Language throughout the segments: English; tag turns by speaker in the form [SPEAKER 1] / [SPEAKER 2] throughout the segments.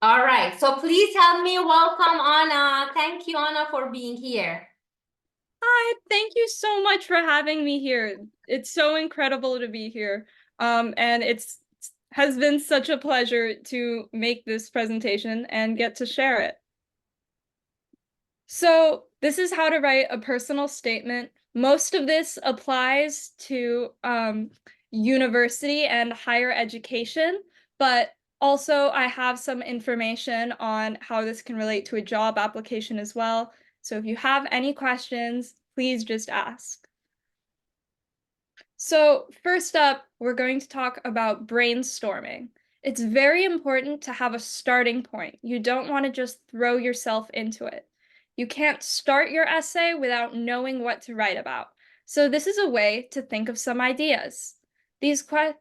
[SPEAKER 1] All right, so please help me welcome Anna. Thank you, Anna, for being here.
[SPEAKER 2] Hi, thank you so much for having me here. It's so incredible to be here. And it's has been such a pleasure to make this presentation and get to share it. So this is how to write a personal statement. Most of this applies to university and higher education, but also I have some information on how this can relate to a job application as well. So if you have any questions, please just ask. So first up, we're going to talk about brainstorming. It's very important to have a starting point. You don't want to just throw yourself into it. You can't start your essay without knowing what to write about. So this is a way to think of some ideas. These que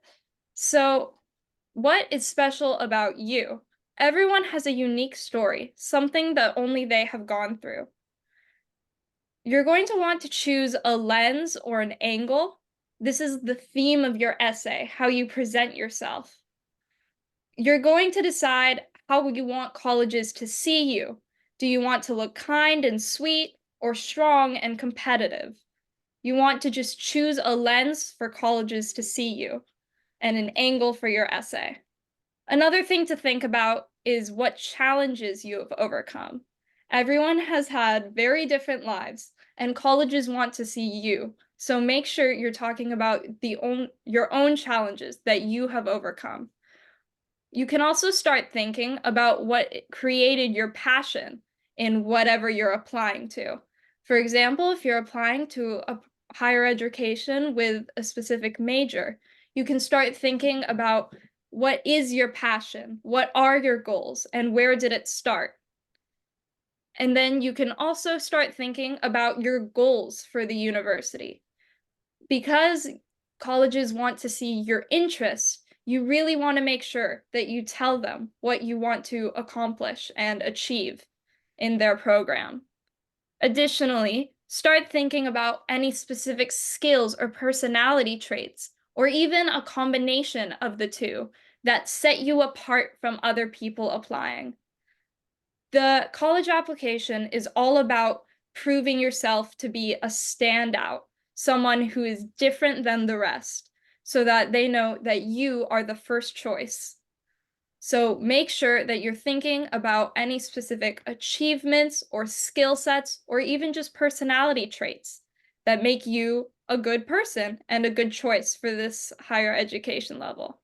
[SPEAKER 2] So what is special about you? Everyone has a unique story, something that only they have gone through. You're going to want to choose a lens or an angle. This is the theme of your essay, how you present yourself. You're going to decide how you want colleges to see you. Do you want to look kind and sweet or strong and competitive? You want to just choose a lens for colleges to see you and an angle for your essay. Another thing to think about is what challenges you have overcome. Everyone has had very different lives, and colleges want to see you. So make sure you're talking about your own challenges that you have overcome. You can also start thinking about what created your passion in whatever you're applying to. For example, if you're applying to a higher education with a specific major, you can start thinking about what is your passion? What are your goals? And where did it start? And then you can also start thinking about your goals for the university. Because colleges want to see your interests, you really want to make sure that you tell them what you want to accomplish and achieve in their program. Additionally, start thinking about any specific skills or personality traits, or even a combination of the two that set you apart from other people applying. The college application is all about proving yourself to be a standout, someone who is different than the rest, so that they know that you are the first choice. So make sure that you're thinking about any specific achievements or skill sets or even just personality traits that make you a good person and a good choice for this higher education level.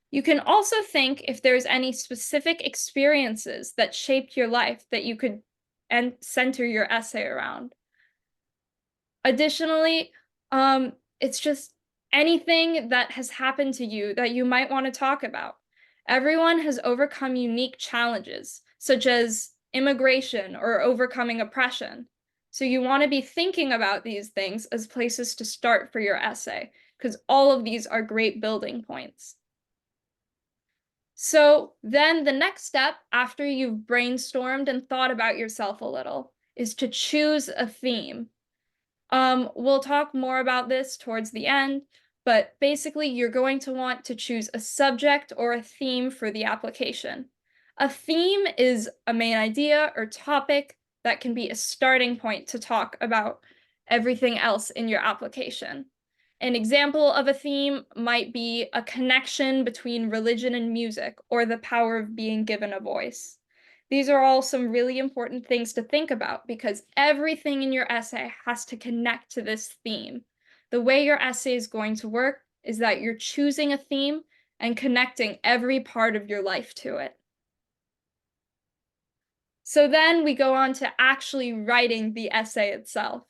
[SPEAKER 2] You can also think if there's any specific experiences that shaped your life that you could and center your essay around. Additionally, it's just anything that has happened to you that you might want to talk about. Everyone has overcome unique challenges, such as immigration or overcoming oppression. So you want to be thinking about these things as places to start for your essay, because all of these are great building points. So then the next step, after you've brainstormed and thought about yourself a little, is to choose a theme. We'll talk more about this towards the end, but basically you're going to want to choose a subject or a theme for the application. A theme is a main idea or topic that can be a starting point to talk about everything else in your application. An example of a theme might be a connection between religion and music, or the power of being given a voice. These are all some really important things to think about because everything in your essay has to connect to this theme. The way your essay is going to work is that you're choosing a theme and connecting every part of your life to it. So then we go on to actually writing the essay itself.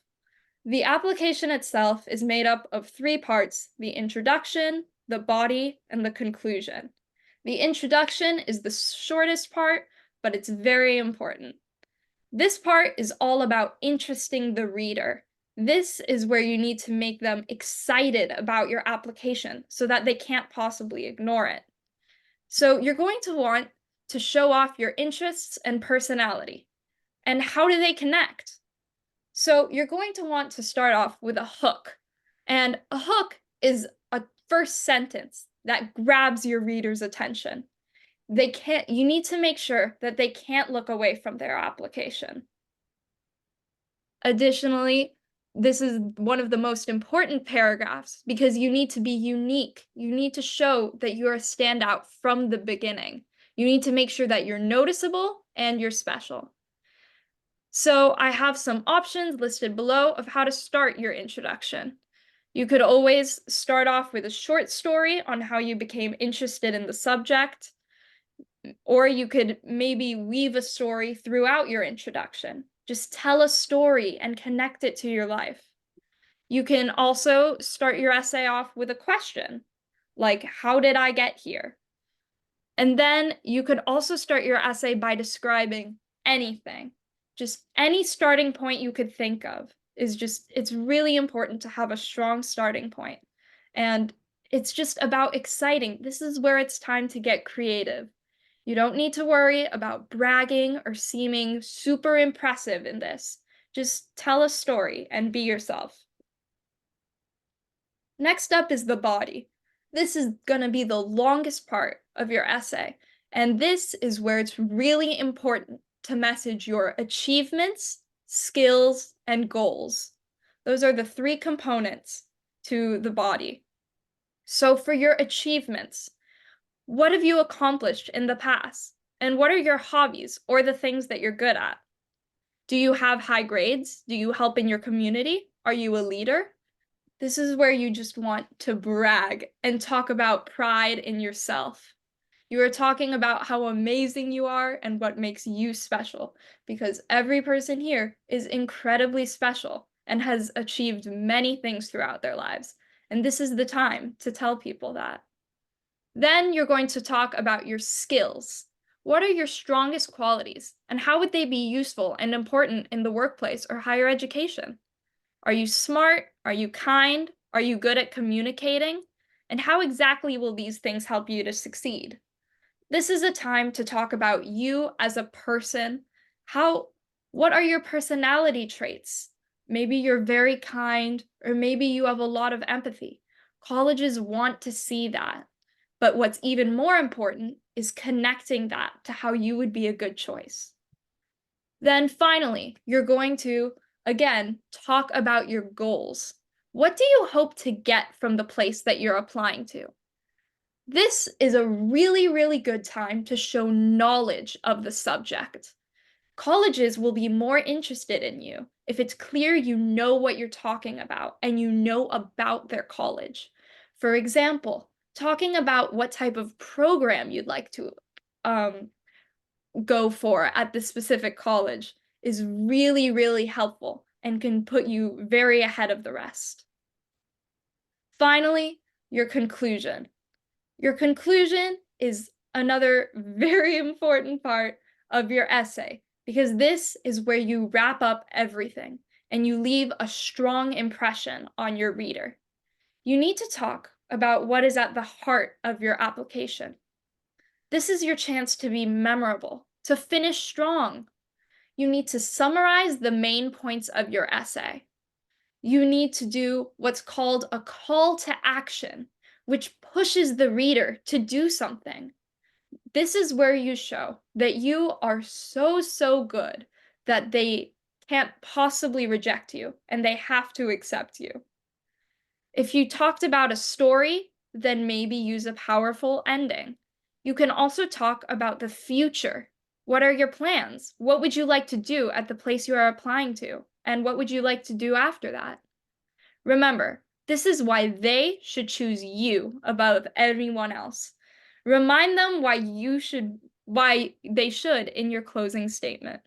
[SPEAKER 2] The application itself is made up of three parts: the introduction, the body, and the conclusion. The introduction is the shortest part, but it's very important. This part is all about interesting the reader. This is where you need to make them excited about your application so that they can't possibly ignore it. So you're going to want to show off your interests and personality. And how do they connect? So you're going to want to start off with a hook. And a hook is a first sentence that grabs your reader's attention. you need to make sure that they can't look away from their application. Additionally, this is one of the most important paragraphs because you need to be unique. You need to show that you're a standout from the beginning. You need to make sure that you're noticeable and you're special. So I have some options listed below of how to start your introduction. You could always start off with a short story on how you became interested in the subject, or you could maybe weave a story throughout your introduction. Just tell a story and connect it to your life. You can also start your essay off with a question, like, how did I get here? And then you could also start your essay by describing anything. Just any starting point you could think of it's really important to have a strong starting point. And it's just about exciting. This is where it's time to get creative. You don't need to worry about bragging or seeming super impressive in this. Just tell a story and be yourself. Next up is the body. This is going to be the longest part of your essay, and this is where it's really important to message your achievements, skills, and goals. Those are the three components to the body. So for your achievements, what have you accomplished in the past? And what are your hobbies or the things that you're good at? Do you have high grades? Do you help in your community? Are you a leader? This is where you just want to brag and talk about pride in yourself. You are talking about how amazing you are and what makes you special, because every person here is incredibly special and has achieved many things throughout their lives. And this is the time to tell people that. Then you're going to talk about your skills. What are your strongest qualities, and how would they be useful and important in the workplace or higher education? Are you smart? Are you kind? Are you good at communicating? And how exactly will these things help you to succeed? This is a time to talk about you as a person. What are your personality traits? Maybe you're very kind, or maybe you have a lot of empathy. Colleges want to see that. But what's even more important is connecting that to how you would be a good choice. Then finally, you're going to, again, talk about your goals. What do you hope to get from the place that you're applying to? This is a really, really good time to show knowledge of the subject. Colleges will be more interested in you if it's clear you know what you're talking about and you know about their college. For example, talking about what type of program you'd like to um, go for at the specific college is really, really helpful and can put you very ahead of the rest. Finally, your conclusion. Your conclusion is another very important part of your essay because this is where you wrap up everything and you leave a strong impression on your reader. You need to talk about what is at the heart of your application. This is your chance to be memorable, to finish strong. You need to summarize the main points of your essay. You need to do what's called a call to action, which pushes the reader to do something. This is where you show that you are so, so good that they can't possibly reject you and they have to accept you. If you talked about a story, then maybe use a powerful ending. You can also talk about the future. What are your plans? What would you like to do at the place you are applying to? And what would you like to do after that? Remember, this is why they should choose you above anyone else. Remind them why they should in your closing statement.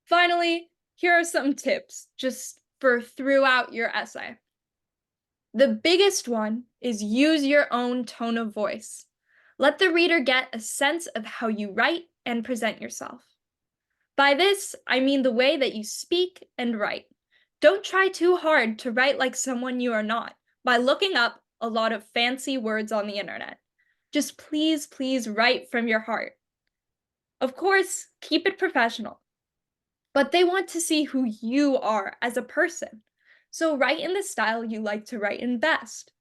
[SPEAKER 2] Finally, here are some tips just for throughout your essay. The biggest one is use your own tone of voice. Let the reader get a sense of how you write and present yourself. By this, I mean the way that you speak and write. Don't try too hard to write like someone you are not by looking up a lot of fancy words on the internet. Just please, please write from your heart. Of course, keep it professional, but they want to see who you are as a person. So write in the style you like to write in best.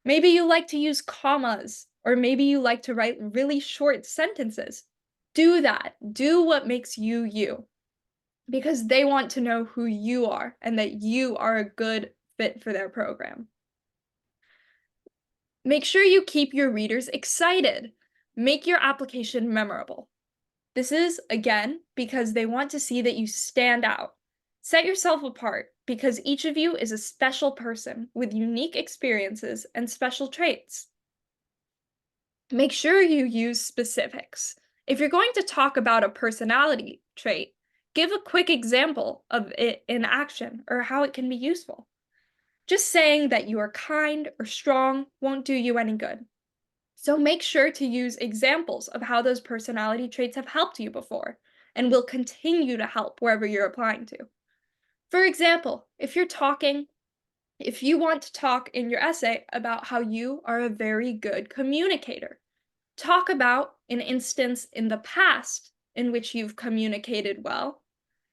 [SPEAKER 2] Maybe you like to use commas, or maybe you like to write really short sentences. Do that. Do what makes you you, because they want to know who you are and that you are a good fit for their program. Make sure you keep your readers excited. Make your application memorable. This is, again, because they want to see that you stand out. Set yourself apart because each of you is a special person with unique experiences and special traits. Make sure you use specifics. If you're going to talk about a personality trait, give a quick example of it in action or how it can be useful. Just saying that you are kind or strong won't do you any good. So make sure to use examples of how those personality traits have helped you before and will continue to help wherever you're applying to. For example, if you want to talk in your essay about how you are a very good communicator, talk about an instance in the past in which you've communicated well,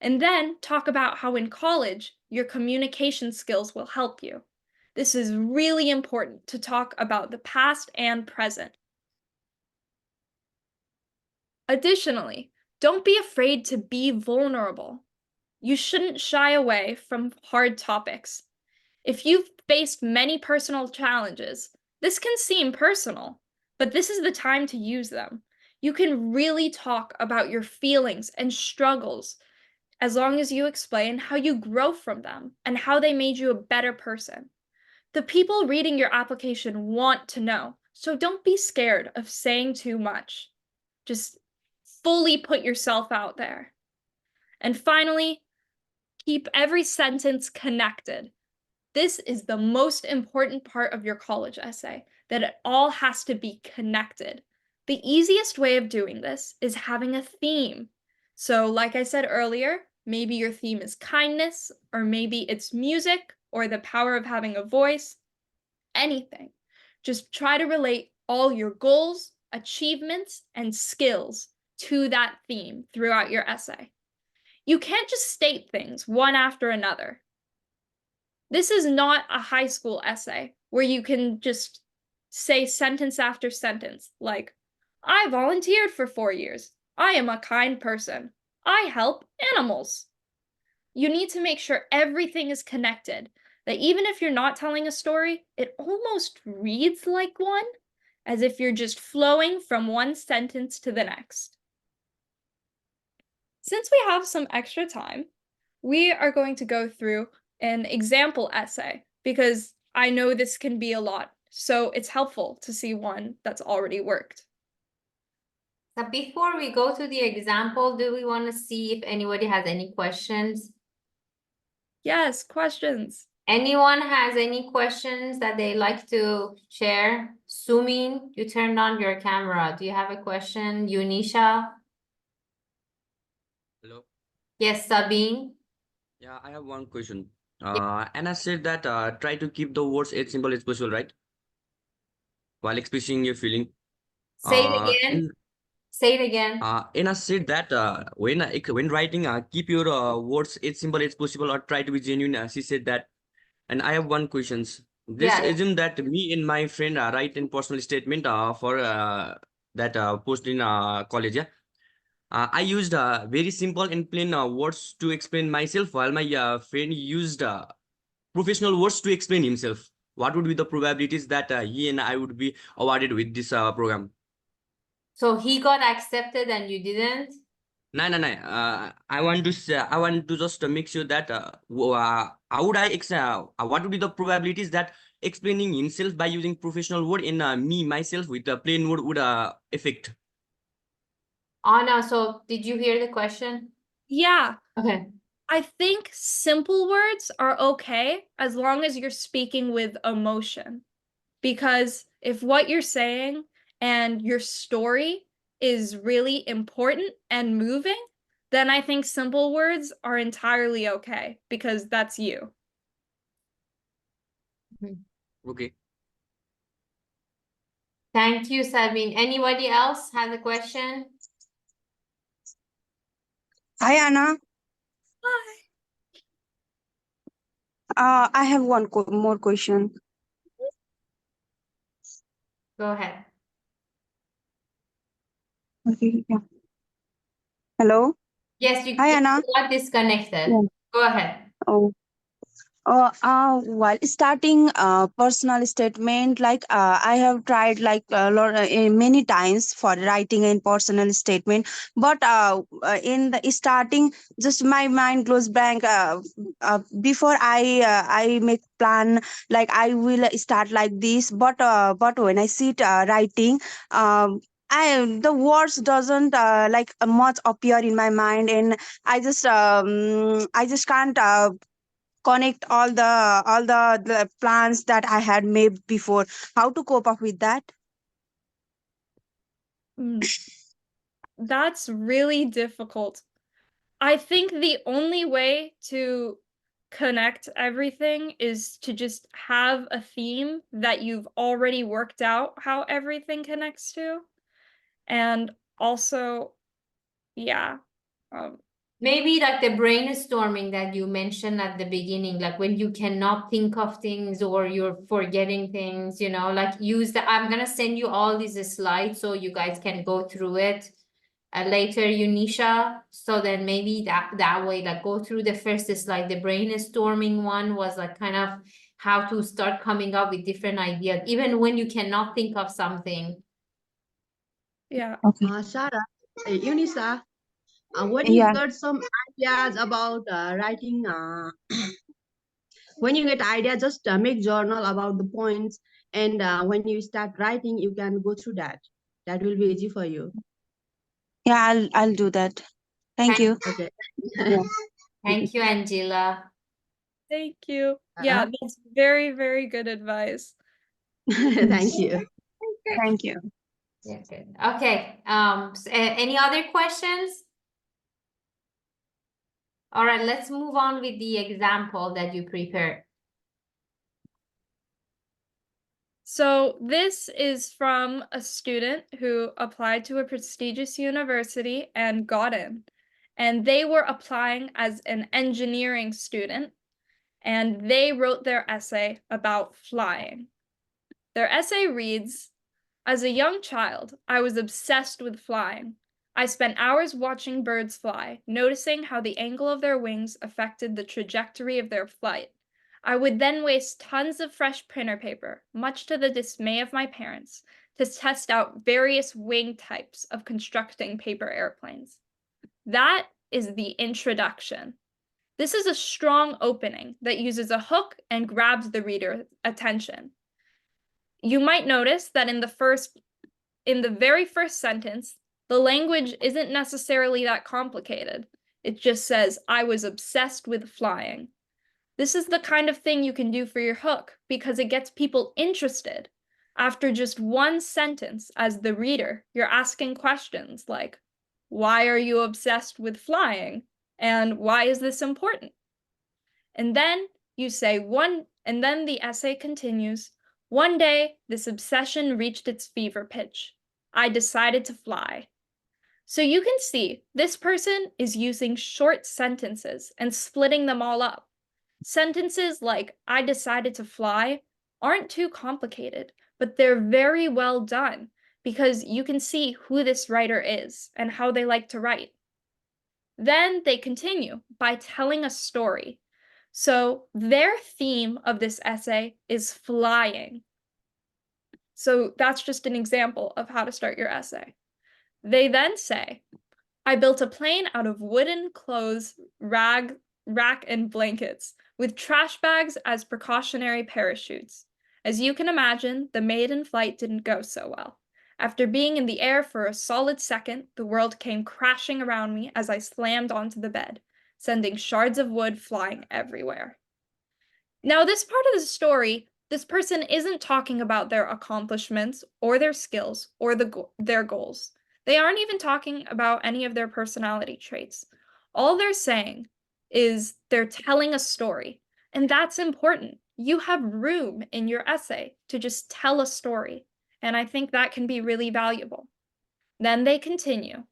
[SPEAKER 2] and then talk about how in college your communication skills will help you. This is really important to talk about the past and present. Additionally, don't be afraid to be vulnerable. You shouldn't shy away from hard topics. If you've faced many personal challenges, this can seem personal, but this is the time to use them. You can really talk about your feelings and struggles as long as you explain how you grow from them and how they made you a better person. The people reading your application want to know, so don't be scared of saying too much. Just fully put yourself out there. And finally, keep every sentence connected. This is the most important part of your college essay, that it all has to be connected. The easiest way of doing this is having a theme. So, like I said earlier, maybe your theme is kindness, or maybe it's music, or the power of having a voice, anything. Just try to relate all your goals, achievements, and skills to that theme throughout your essay. You can't just state things one after another. This is not a high school essay where you can just say sentence after sentence, like, I volunteered for 4 years. I am a kind person. I help animals. You need to make sure everything is connected, that even if you're not telling a story, it almost reads like one, as if you're just flowing from one sentence to the next. Since we have some extra time, we are going to go through an example essay because I know this can be a lot, so it's helpful to see one that's already worked.
[SPEAKER 1] So before we go to the example, do we want to see if anybody has any questions?
[SPEAKER 2] Yes, questions.
[SPEAKER 1] Anyone has any questions that they like to share? Sumin, you turned on your camera. Do you have a question? Yunisha?
[SPEAKER 3] Hello.
[SPEAKER 1] Yes, Sabine?
[SPEAKER 3] Yeah, I have one question.
[SPEAKER 1] Yeah.
[SPEAKER 3] Anna said that try to keep the words as simple as possible, right? While expressing your feeling.
[SPEAKER 1] Say it again.
[SPEAKER 3] And
[SPEAKER 1] Say it again.
[SPEAKER 3] Anna said that when writing, keep your words as simple as possible or try to be genuine. She said that. And I have one questions. This
[SPEAKER 1] Yeah.
[SPEAKER 3] assume that me and my friend write in personal statement for that post in college. Yeah. I used very simple and plain words to explain myself, while my friend used professional words to explain himself. What would be the probabilities that he and I would be awarded with this program?
[SPEAKER 1] So he got accepted and you didn't?
[SPEAKER 3] No, no, no. I want to just make sure that how would what would be the probabilities that explaining himself by using professional word in me myself with a plain word would affect?
[SPEAKER 1] Anna, so did you hear the question?
[SPEAKER 2] Yeah,
[SPEAKER 1] Okay.
[SPEAKER 2] I think simple words are okay as long as you're speaking with emotion. Because if what you're saying and your story is really important and moving, then I think simple words are entirely okay because that's you.
[SPEAKER 3] Okay.
[SPEAKER 1] Thank you, Sabine. Anybody else has a question?
[SPEAKER 4] Hi, Anna.
[SPEAKER 2] Hi.
[SPEAKER 4] I have one more question.
[SPEAKER 1] Go ahead.
[SPEAKER 4] Okay, yeah. Hello.
[SPEAKER 1] Yes,
[SPEAKER 4] Hi,
[SPEAKER 1] you
[SPEAKER 4] Anna.
[SPEAKER 1] got disconnected.
[SPEAKER 4] Yeah.
[SPEAKER 1] Go ahead.
[SPEAKER 4] Oh. While starting personal statement, like I have tried like many times for writing a personal statement, but in the starting, just my mind goes blank. Before I make plan, like I will start like this, but when I sit writing, the words doesn't like much appear in my mind, and I just can't connect all the plans that I had made before. How to cope up with that?
[SPEAKER 2] Mm, that's really difficult. I think the only way to connect everything is to just have a theme that you've already worked out how everything connects to. And also, yeah, um,
[SPEAKER 1] Maybe like the brainstorming that you mentioned at the beginning, like when you cannot think of things or you're forgetting things, like use the, I'm gonna send you all these slides so you guys can go through it later, Unisha. So then maybe that way, like go through the first slide. The brainstorming one was like kind of how to start coming up with different ideas, even when you cannot think of something.
[SPEAKER 2] yeah.
[SPEAKER 4] Okay.
[SPEAKER 5] Sarah, Unisa, when you
[SPEAKER 4] Yeah.
[SPEAKER 5] get some ideas about writing, when you get idea, just make journal about the points, and when you start writing, you can go through that. That will be easy for you.
[SPEAKER 4] Yeah, I'll do that. Thank
[SPEAKER 1] Thank,
[SPEAKER 4] you.
[SPEAKER 5] Okay.
[SPEAKER 4] Yeah.
[SPEAKER 1] thank you, Angela.
[SPEAKER 2] Thank you.
[SPEAKER 5] Uh,
[SPEAKER 2] Yeah, that's very, very good advice.
[SPEAKER 5] Thank you.
[SPEAKER 4] Thank you.
[SPEAKER 1] Yeah, good. Okay, any other questions? All right, let's move on with the example that you prepared.
[SPEAKER 2] So this is from a student who applied to a prestigious university and got in. And they were applying as an engineering student, and they wrote their essay about flying. Their essay reads, "As a young child, I was obsessed with flying. I spent hours watching birds fly, noticing how the angle of their wings affected the trajectory of their flight. I would then waste tons of fresh printer paper, much to the dismay of my parents, to test out various wing types of constructing paper airplanes." That is the introduction. This is a strong opening that uses a hook and grabs the reader's attention. You might notice that in the very first sentence, the language isn't necessarily that complicated. It just says, "I was obsessed with flying." This is the kind of thing you can do for your hook because it gets people interested. After just one sentence, as the reader, you're asking questions like, "Why are you obsessed with flying?" And "Why is this important?" And then and then the essay continues. "One day, this obsession reached its fever pitch. I decided to fly." So you can see this person is using short sentences and splitting them all up. Sentences like "I decided to fly" aren't too complicated, but they're very well done because you can see who this writer is and how they like to write. Then they continue by telling a story. So their theme of this essay is flying. So that's just an example of how to start your essay. They then say, "I built a plane out of wooden clothes, rack, and blankets, with trash bags as precautionary parachutes. As you can imagine, the maiden flight didn't go so well. After being in the air for a solid second, the world came crashing around me as I slammed onto the bed, sending shards of wood flying everywhere." Now, this part of the story, this person isn't talking about their accomplishments or their skills or their goals. They aren't even talking about any of their personality traits. All they're saying is they're telling a story, and that's important. You have room in your essay to just tell a story, and I think that can be really valuable. Then they continue.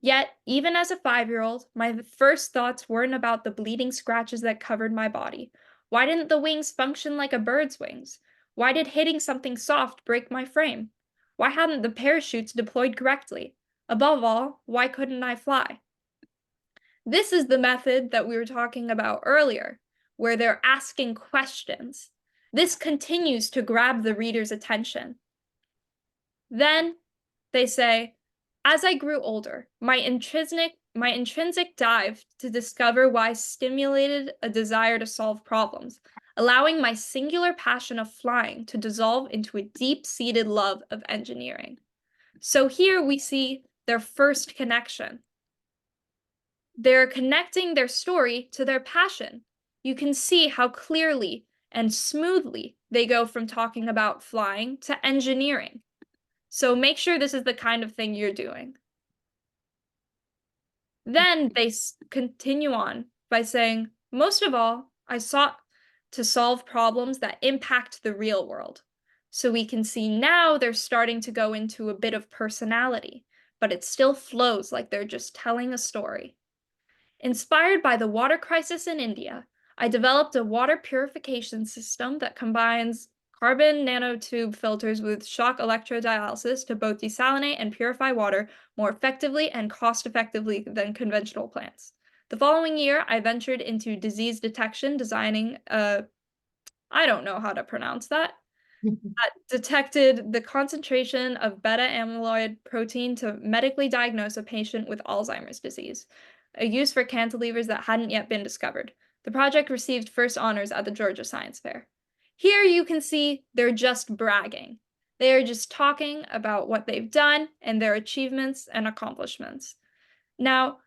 [SPEAKER 2] "Yet, even as a 5-year-old, my first thoughts weren't about the bleeding scratches that covered my body. Why didn't the wings function like a bird's wings? Why did hitting something soft break my frame? Why hadn't the parachutes deployed correctly? Above all, why couldn't I fly? This is the method that we were talking about earlier, where they're asking questions. This continues to grab the reader's attention. Then they say, as I grew older, my intrinsic drive to discover why stimulated a desire to solve problems, allowing my singular passion of flying to dissolve into a deep-seated love of engineering. So here we see their first connection. They're connecting their story to their passion. You can see how clearly and smoothly they go from talking about flying to engineering. So make sure this is the kind of thing you're doing. Then they continue on by saying, most of all, I sought to solve problems that impact the real world. So we can see now they're starting to go into a bit of personality, but it still flows like they're just telling a story. Inspired by the water crisis in India, I developed a water purification system that combines carbon nanotube filters with shock electrodialysis to both desalinate and purify water more effectively and cost-effectively than conventional plants. The following year, I ventured into disease detection, designing a, I don't know how to pronounce that, that detected the concentration of beta-amyloid protein to medically diagnose a patient with Alzheimer's disease, a use for cantilevers that hadn't yet been discovered. The project received first honors at the Georgia Science Fair. Here you can see they're just bragging. They are just talking about what they've done and their achievements and accomplishments. Now,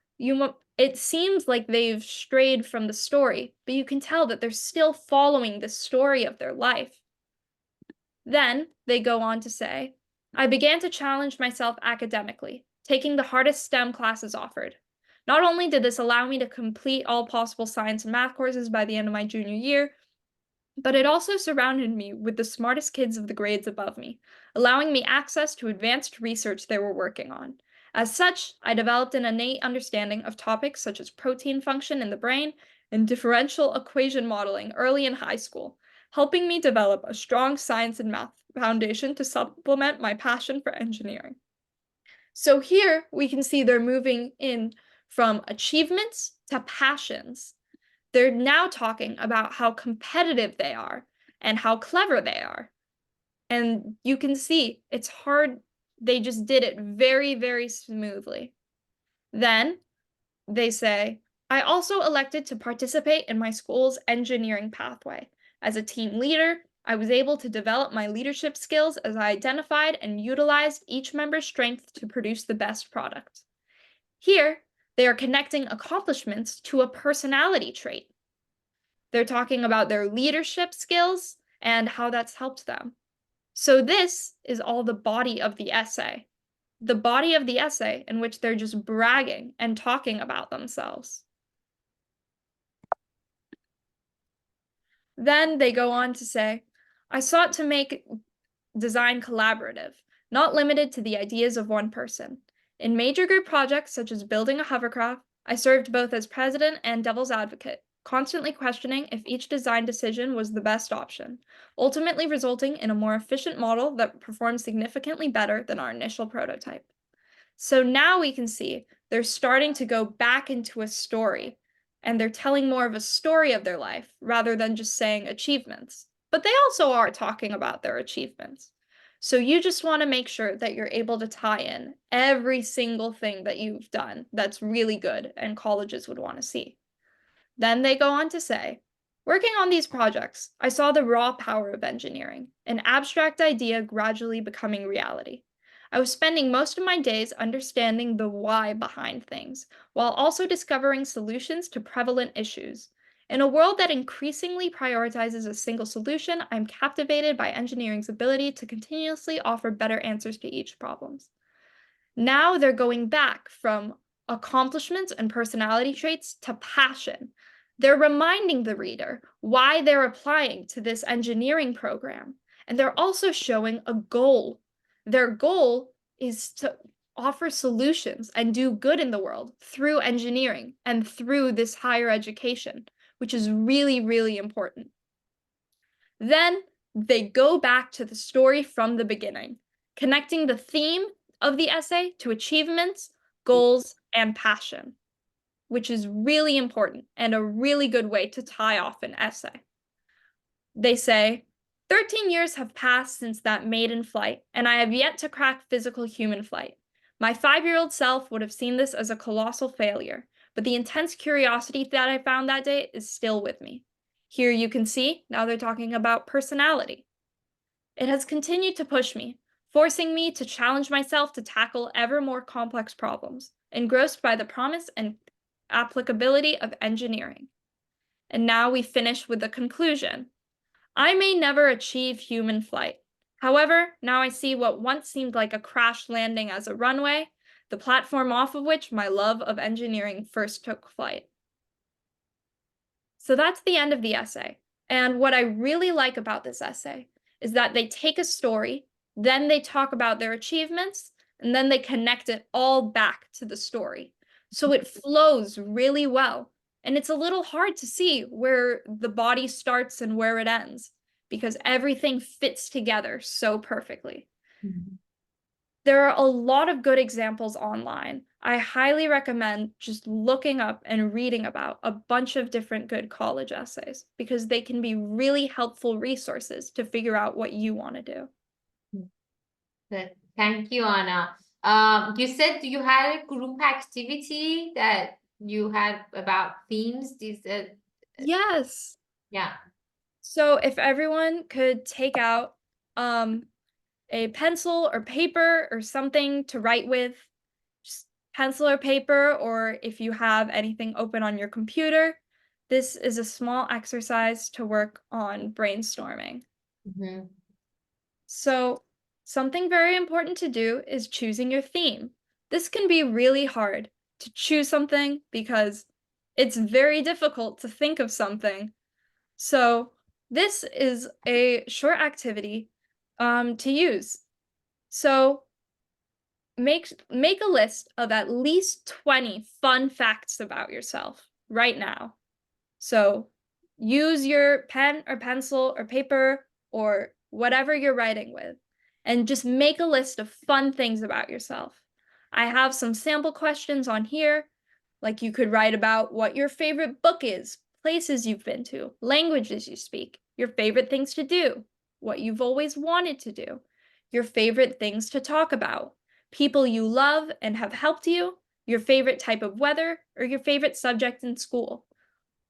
[SPEAKER 2] it seems like they've strayed from the story, but you can tell that they're still following the story of their life. Then they go on to say, I began to challenge myself academically, taking the hardest STEM classes offered. Not only did this allow me to complete all possible science and math courses by the end of my junior year, but it also surrounded me with the smartest kids of the grades above me, allowing me access to advanced research they were working on. As such, I developed an innate understanding of topics such as protein function in the brain and differential equation modeling early in high school, helping me develop a strong science and math foundation to supplement my passion for engineering. So here we can see they're moving in from achievements to passions. They're now talking about how competitive they are and how clever they are. And you can see it's hard. They just did it very, very smoothly. Then they say, I also elected to participate in my school's engineering pathway. As a team leader, I was able to develop my leadership skills as I identified and utilized each member's strength to produce the best product. Here, they are connecting accomplishments to a personality trait. They're talking about their leadership skills and how that's helped them. So this is all the body of the essay. The body of the essay in which they're just bragging and talking about themselves. Then they go on to say, I sought to make design collaborative, not limited to the ideas of one person. In major group projects such as building a hovercraft, I served both as president and devil's advocate, constantly questioning if each design decision was the best option, ultimately resulting in a more efficient model that performed significantly better than our initial prototype. So now we can see they're starting to go back into a story, and they're telling more of a story of their life rather than just saying achievements. But they also are talking about their achievements. So you just want to make sure that you're able to tie in every single thing that you've done that's really good and colleges would want to see. Then they go on to say, working on these projects, I saw the raw power of engineering, an abstract idea gradually becoming reality. I was spending most of my days understanding the why behind things, while also discovering solutions to prevalent issues. In a world that increasingly prioritizes a single solution, I'm captivated by engineering's ability to continuously offer better answers to each problem. Now they're going back from accomplishments and personality traits to passion. They're reminding the reader why they're applying to this engineering program, and they're also showing a goal. Their goal is to offer solutions and do good in the world through engineering and through this higher education, which is really, really important. Then they go back to the story from the beginning. connecting the theme of the essay to achievements, goals, and passion, which is really important and a really good way to tie off an essay. They say, 13 years have passed since that maiden flight, and I have yet to crack physical human flight. My 5-year-old self would have seen this as a colossal failure, but the intense curiosity that I found that day is still with me. Here you can see, now they're talking about personality. It has continued to push me, forcing me to challenge myself to tackle ever more complex problems, engrossed by the promise and applicability of engineering. And now we finish with the conclusion. I may never achieve human flight. However, now I see what once seemed like a crash landing as a runway, the platform off of which my love of engineering first took flight. So that's the end of the essay. And what I really like about this essay is that they take a story, then they talk about their achievements, and then they connect it all back to the story. So it flows really well. And it's a little hard to see where the body starts and where it ends because everything fits together so perfectly.
[SPEAKER 1] Mhm.
[SPEAKER 2] There are a lot of good examples online. I highly recommend just looking up and reading about a bunch of different good college essays because they can be really helpful resources to figure out what you want to do.
[SPEAKER 1] Good. Thank you, Anna. You said you had a group activity that you had about themes.
[SPEAKER 2] Yes.
[SPEAKER 1] Yeah.
[SPEAKER 2] So if everyone could take out a pencil or paper or something to write with, just pencil or paper, or if you have anything open on your computer, this is a small exercise to work on brainstorming.
[SPEAKER 1] Mhm.
[SPEAKER 2] So, something very important to do is choosing your theme. This can be really hard to choose something because it's very difficult to think of something. So, this is a short activity to use. So, make a list of at least 20 fun facts about yourself right now. So use your pen or pencil or paper or whatever you're writing with and just make a list of fun things about yourself. I have some sample questions on here, like you could write about what your favorite book is, places you've been to, languages you speak, your favorite things to do, what you've always wanted to do, your favorite things to talk about, people you love and have helped you, your favorite type of weather, or your favorite subject in school.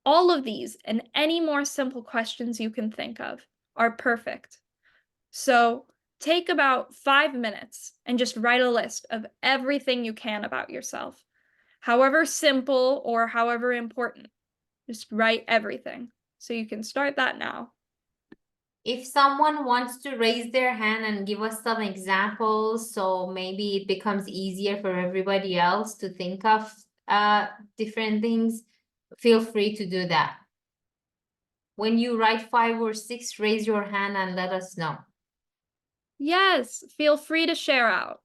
[SPEAKER 2] All of these and any more simple questions you can think of are perfect. So take about 5 minutes and just write a list of everything you can about yourself. However simple or however important, just write everything. So you can start that now.
[SPEAKER 1] If someone wants to raise their hand and give us some examples, so maybe it becomes easier for everybody else to think of different things, feel free to do that. When you write 5 or 6, raise your hand and let us know.
[SPEAKER 2] Yes, feel free to share out.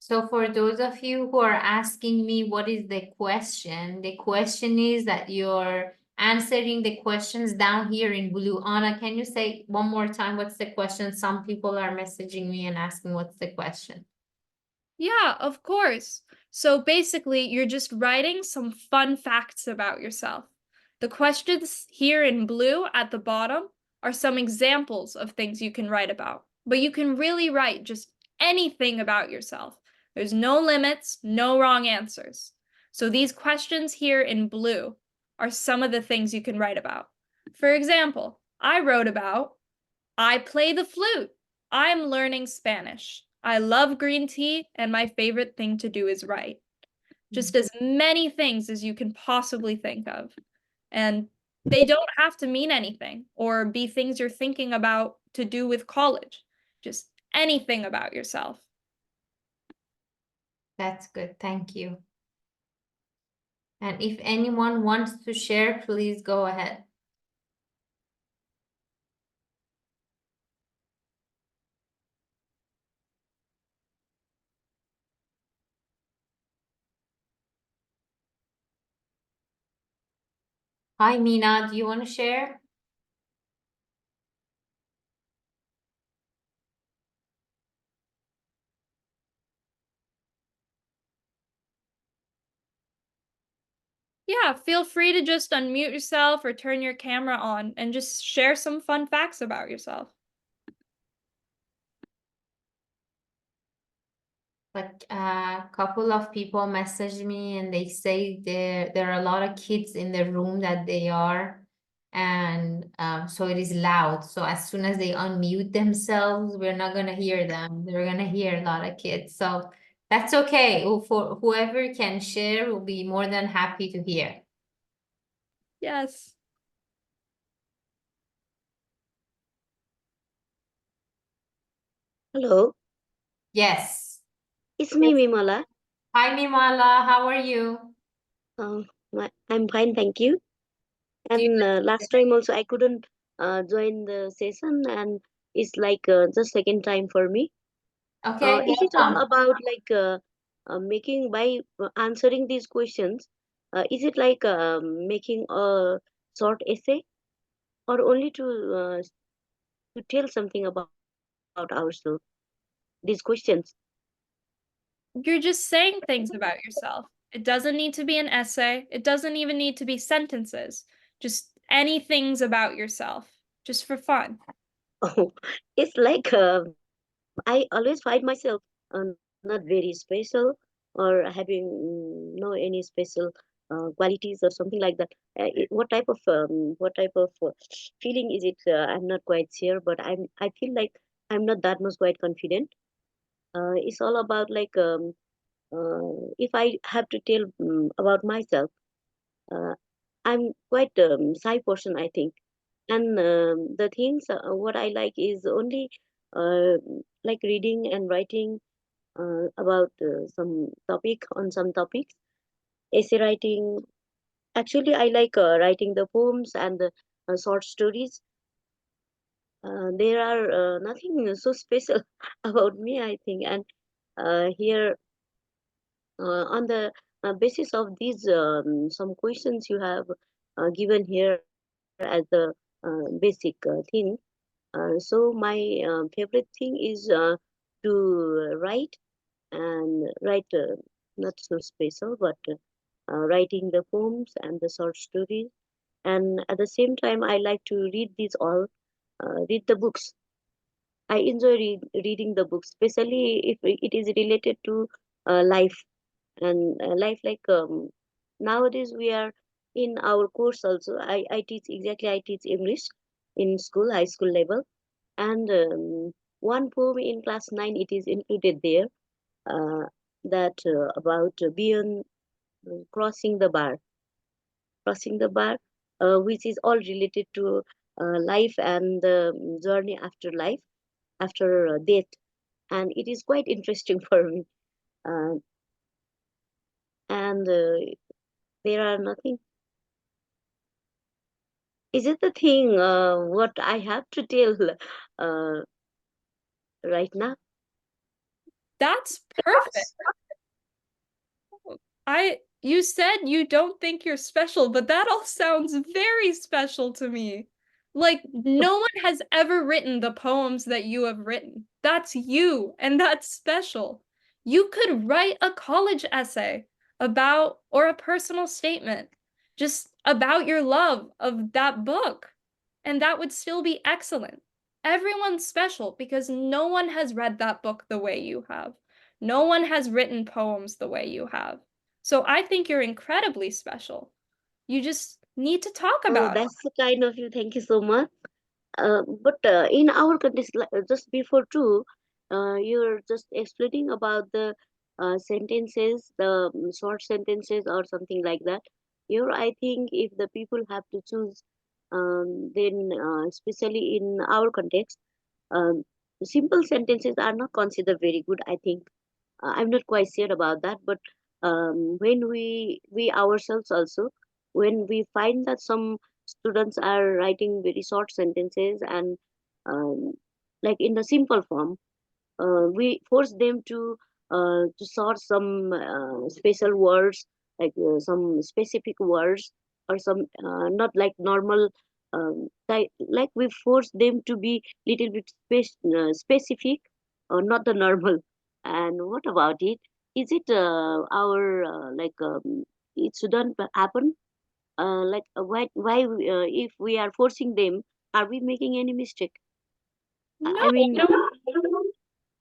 [SPEAKER 1] So for those of you who are asking me what is the question is that you're answering the questions down here in blue. Anna, can you say one more time what's the question? Some people are messaging me and asking what's the question.
[SPEAKER 2] Yeah, of course. So basically, you're just writing some fun facts about yourself. The questions here in blue at the bottom are some examples of things you can write about, but you can really write just anything about yourself. There's no limits, no wrong answers. So these questions here in blue are some of the things you can write about. For example, I wrote about I play the flute. I'm learning Spanish. I love green tea, and my favorite thing to do is write. Just as many things as you can possibly think of. And they don't have to mean anything or be things you're thinking about to do with college. Just anything about yourself.
[SPEAKER 1] That's good. Thank you. And if anyone wants to share, please go ahead. Hi, Mina. Do you want to share?
[SPEAKER 2] Yeah, feel free to just unmute yourself or turn your camera on and just share some fun facts about yourself.
[SPEAKER 1] Like a couple of people message me and they say there are a lot of kids in the room that they are, and so it is loud. So as soon as they unmute themselves, we're not gonna hear them. They're gonna hear a lot of kids. So that's okay. For whoever can share, will be more than happy to hear.
[SPEAKER 2] Yes.
[SPEAKER 6] Hello,
[SPEAKER 1] Yes.
[SPEAKER 6] it's me, Mimala.
[SPEAKER 1] Hi, Mimala. How are you?
[SPEAKER 6] I'm fine, thank you.
[SPEAKER 1] Do you
[SPEAKER 6] And last time also I couldn't join the session, and it's like the second time for me.
[SPEAKER 1] Okay,
[SPEAKER 6] Is it all
[SPEAKER 1] welcome.
[SPEAKER 6] about like making by answering these questions? Is it like making a short essay, or only to tell something about ourselves? These questions.
[SPEAKER 2] You're just saying things about yourself. It doesn't need to be an essay. It doesn't even need to be sentences. Just any things about yourself, just for fun.
[SPEAKER 6] Oh, it's like I always find myself not very special or having no any special qualities or something like that. What type of feeling is it? I'm not quite sure, but I feel like I'm not that much quite confident. It's all about like if I have to tell about myself, uh, I'm quite shy person, I think. And the things what I like is only uh, like reading and writing about some topic on some topics, essay writing. Actually, I like writing the poems and the short stories. There are nothing so special about me, I think. And here, on the basis of these some questions you have given here as the basic thing. So my favorite thing is to write and write not so special, but writing the poems and the short stories. And at the same time, I like to read these all, read the books. I enjoy reading the books, especially if it is related to life and life like nowadays we are in our course also. I teach exactly. I teach English in school, high school level, and one poem in class 9 it is included there uh, that about beyond crossing the bar, crossing the bar, which is all related to life and the journey after life, after death, and it is quite interesting for me. Uh, and there are nothing. Is it the thing what I have to tell uh, right now?
[SPEAKER 2] That's perfect. You said you don't think you're special, but that all sounds very special to me. Like, no one has ever written the poems that you have written. That's you, and that's special. You could write a college essay about, or a personal statement, just about your love of that book, and that would still be excellent. Everyone's special because no one has read that book the way you have. No one has written poems the way you have. So I think you're incredibly special. You just need to talk
[SPEAKER 6] Oh,
[SPEAKER 2] about it.
[SPEAKER 6] that's the kind of you. Thank you so much. But in our context, just before too, you're just explaining about the sentences, the short sentences or something like that. Here, I think if the people have to choose, then especially in our context, um, simple sentences are not considered very good. I think I'm not quite sure about that, but when we ourselves also, when we find that some students are writing very short sentences and um, like in the simple form, we force them to sort some special words, like some specific words, or some not like normal, like we force them to be little bit specific or not the normal. And what about it? Is it our like it shouldn't happen? Like if we are forcing them, are we making any mistake?
[SPEAKER 2] No,
[SPEAKER 6] I mean,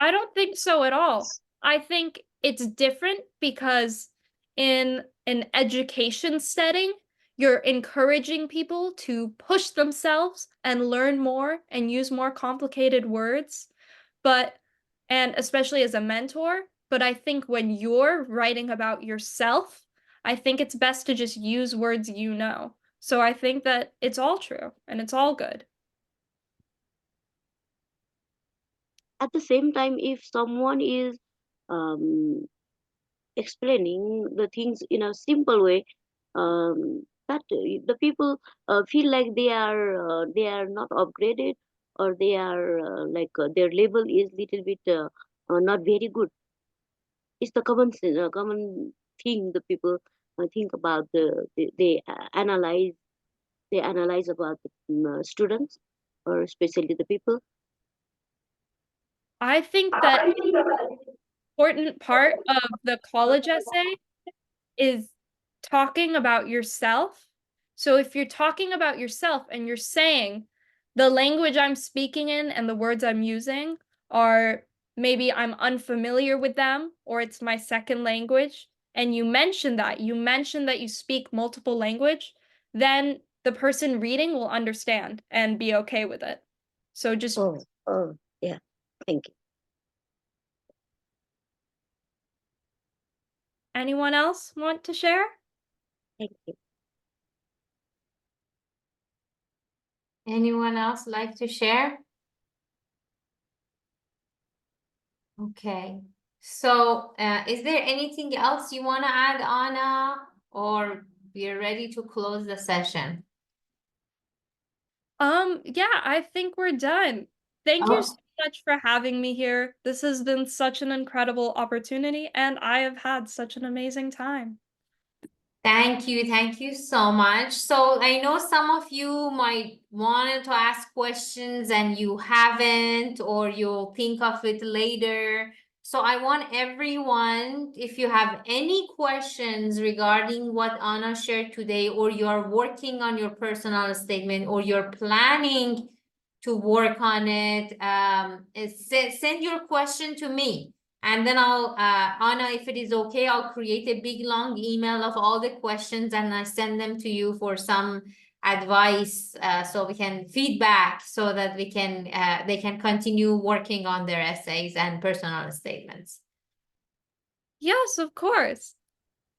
[SPEAKER 2] I don't think so at all. I think it's different because in an education setting, you're encouraging people to push themselves and learn more and use more complicated words. But, and especially as a mentor, but I think when you're writing about yourself, I think it's best to just use words you know. So I think that it's all true and it's all good.
[SPEAKER 6] at the same time, if someone is um, explaining the things in a simple way, that the people feel like they are not upgraded, or they are their level is little bit not very good. It's the common thing the people think about. They analyze about the students, or especially the people.
[SPEAKER 2] I think that important part of the college essay is talking about yourself. So if you're talking about yourself and you're saying the language I'm speaking in and the words I'm using are maybe I'm unfamiliar with them or it's my second language, and you mention that you speak multiple language, then the person reading will understand and be okay with it. So just
[SPEAKER 6] Oh, yeah. Thank you.
[SPEAKER 2] anyone else want to share?
[SPEAKER 6] Thank you.
[SPEAKER 1] Anyone else like to share? Okay. So, is there anything else you want to add, Anna, or we're ready to close the session?
[SPEAKER 2] Yeah, I think we're done. Thank you
[SPEAKER 1] Oh.
[SPEAKER 2] so much for having me here. This has been such an incredible opportunity, and I have had such an amazing time.
[SPEAKER 1] Thank you so much. So I know some of you might wanted to ask questions and you haven't, or you'll think of it later. So I want everyone, if you have any questions regarding what Anna shared today, or you're working on your personal statement, or you're planning to work on it, send your question to me. And then I'll, Anna, if it is okay, I'll create a big long email of all the questions and I send them to you for some advice, so we can feedback so that they can continue working on their essays and personal statements.
[SPEAKER 2] Yes, of course.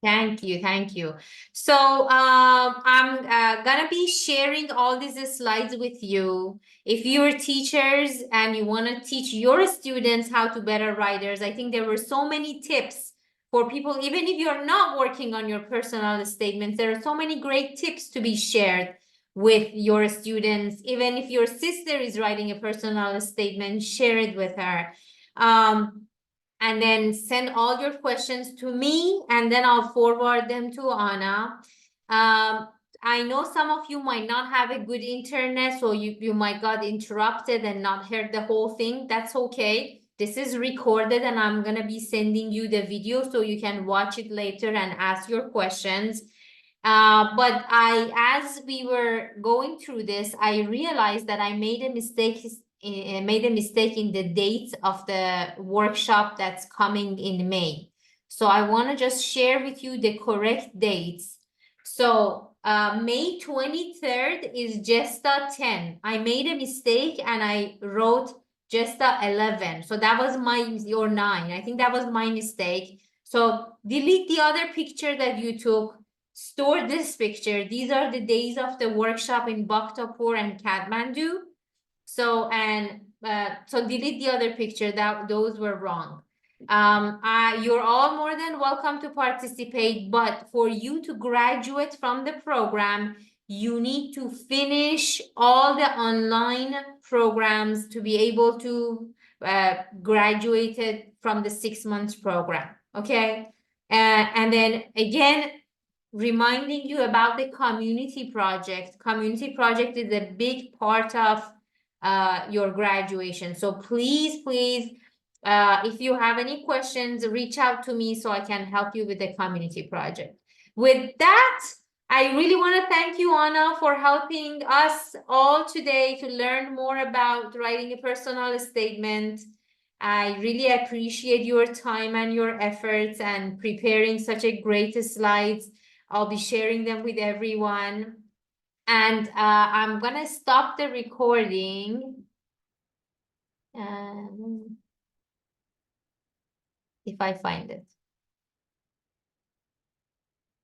[SPEAKER 1] Thank you. So I'm gonna be sharing all these slides with you. If you're teachers and you want to teach your students how to better writers, I think there were so many tips for people, even if you're not working on your personal statements, there are so many great tips to be shared with your students. Even if your sister is writing a personal statement, share it with her. and then send all your questions to me, and then I'll forward them to Anna. I know some of you might not have a good internet, so you might got interrupted and not heard the whole thing. That's okay. This is recorded and I'm gonna be sending you the video so you can watch it later and ask your questions. But as we were going through this, I realized that I made a mistake in the dates of the workshop that's coming in May. So I want to just share with you the correct dates. So May 23rd is Gesta 10. I made a mistake and I wrote Gesta 11. So that was or 9. I think that was my mistake. So delete the other picture that you took. Store this picture. These are the days of the workshop in Bhaktapur and Kathmandu. So delete the other picture. Those were wrong. You're all more than welcome to participate, but for you to graduate from the program, you need to finish all the online programs to be able to graduate from the 6 months program. Okay. And then again, reminding you about the community project. Community project is a big part of your graduation. So please, if you have any questions, reach out to me so I can help you with the community project. With that, I really want to thank you, Anna, for helping us all today to learn more about writing a personal statement. I really appreciate your time and your efforts and preparing such a great slides. I'll be sharing them with everyone. And I'm gonna stop the recording. If I find it.